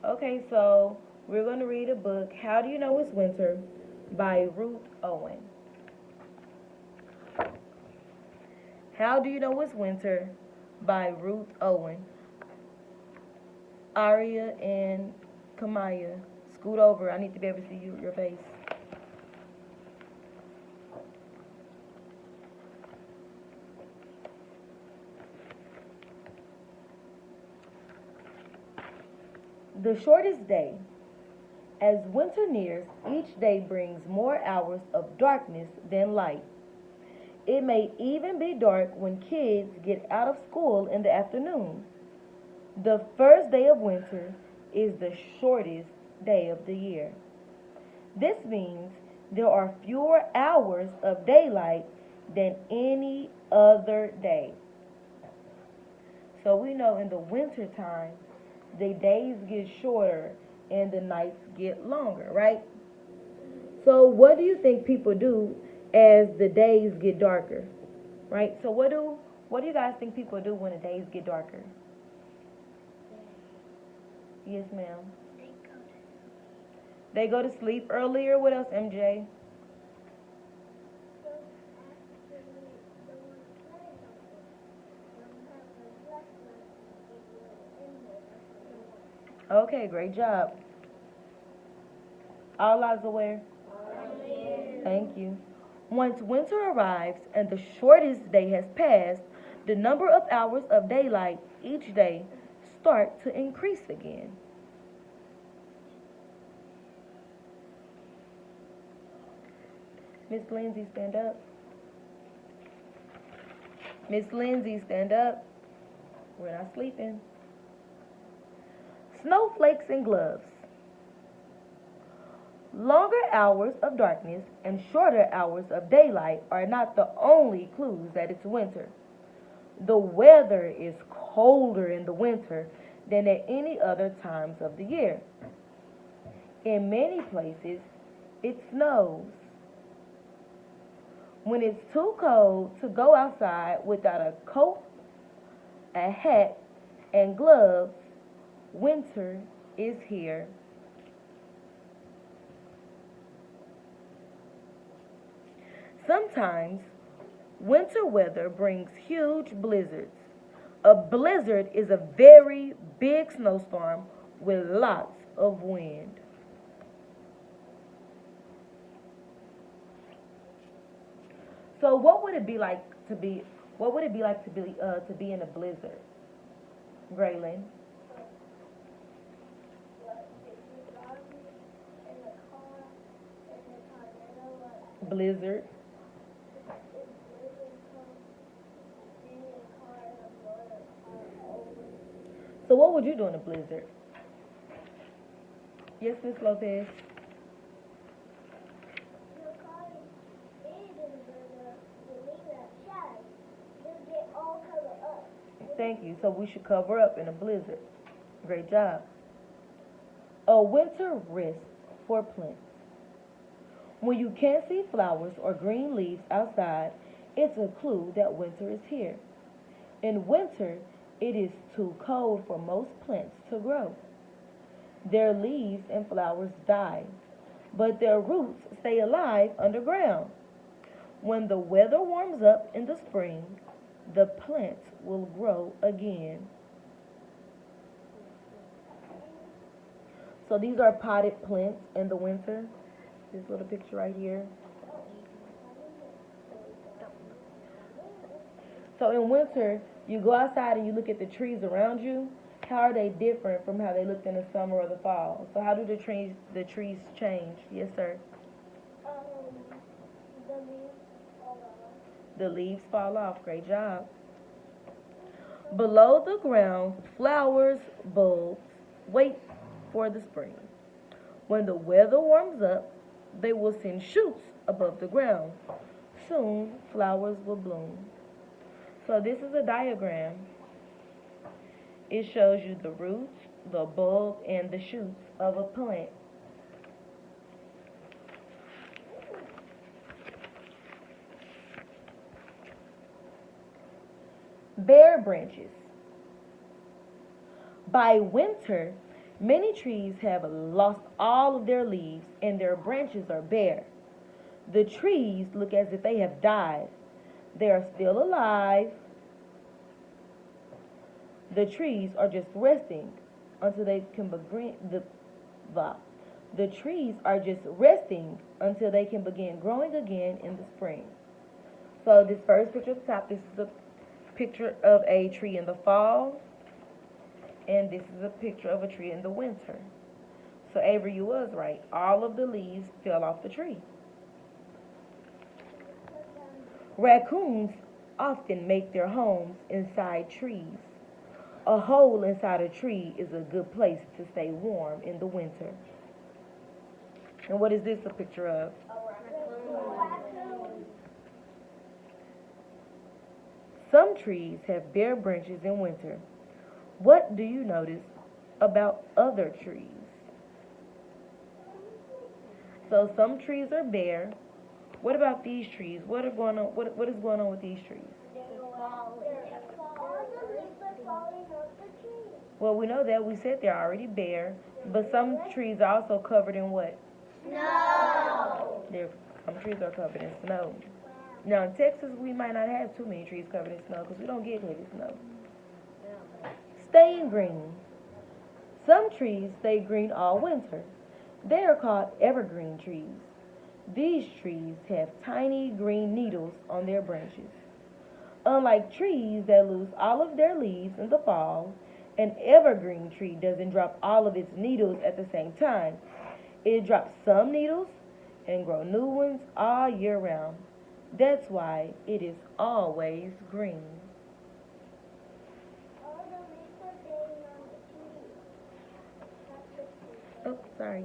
Okay, so we're going to read a book, How Do You Know It's Winter by Ruth Owen. How Do You Know It's Winter by Ruth Owen. Aria and Kamaya, scoot over. I need to be able to see your face. The shortest day. As winter nears, each day brings more hours of darkness than light. It may even be dark when kids get out of school in the afternoon. The first day of winter is the shortest day of the year. This means there are fewer hours of daylight than any other day. So we know in the winter time, the days get shorter and the nights get longer, right? So what do you think people do as the days get darker? Right? So what do you guys think people do when the days get darker? Yes, ma'am. They go to sleep earlier. What else, MJ? Okay, great job. All lives aware. Thank you. Once winter arrives and the shortest day has passed, the number of hours of daylight each day start to increase again. Miss Lindsay, stand up. Miss Lindsay, stand up. We're not sleeping. Snowflakes and gloves. Longer hours of darkness and shorter hours of daylight are not the only clues that it's winter. The weather is colder in the winter than at any other times of the year. In many places, it snows. When it's too cold to go outside without a coat, a hat, and gloves, winter is here. Sometimes winter weather brings huge blizzards. A blizzard is a very big snowstorm with lots of wind. So what would it be like to be in a blizzard? Graylin? Blizzard. So what would you do in a blizzard? Yes, Miss Lopez. Thank you. So we should cover up in a blizzard. Great job. A winter risk for plants. When you can't see flowers or green leaves outside, it's a clue that winter is here. In winter, it is too cold for most plants to grow. Their leaves and flowers die, but their roots stay alive underground. When the weather warms up in the spring, the plants will grow again. So these are potted plants in the winter. This little picture right here. So in winter, you go outside and you look at the trees around you. How are they different from how they looked in the summer or the fall? So how do the trees change? Yes, sir. The leaves fall off. The leaves fall off. Great job. Below the ground, flowers, bulbs wait for the spring. When the weather warms up, they will send shoots above the ground. Soon, flowers will bloom. So this is a diagram. It shows you the roots, the bulb, and the shoots of a plant. Bare branches. By winter, Many trees have lost all of their leaves and their branches are bare. The trees look as if they have died. They are still alive. The trees are just resting until they can begin the trees are just resting until they can begin growing again in the spring. So this first picture at the top, this is a picture of a tree in the fall, and this is a picture of a tree in the winter. So Avery, you was right. All of the leaves fell off the tree. Raccoons often make their homes inside trees. A hole inside a tree is a good place to stay warm in the winter. And what is this a picture of? Some trees have bare branches in winter. What do you notice about other trees? So some trees are bare. What about these trees? What is going on with these trees? Well, we know that we said they're already bare, but some trees are also covered in what? Snow. Some trees are covered in snow. Now in Texas, we might not have too many trees covered in snow because we don't get heavy snow. Staying green. Some trees stay green all winter. They are called evergreen trees. These trees have tiny green needles on their branches. Unlike trees that lose all of their leaves in the fall, an evergreen tree doesn't drop all of its needles at the same time. It drops some needles and grows new ones all year round. That's why it is always green. All the leaves are green on the tree. Oh, sorry.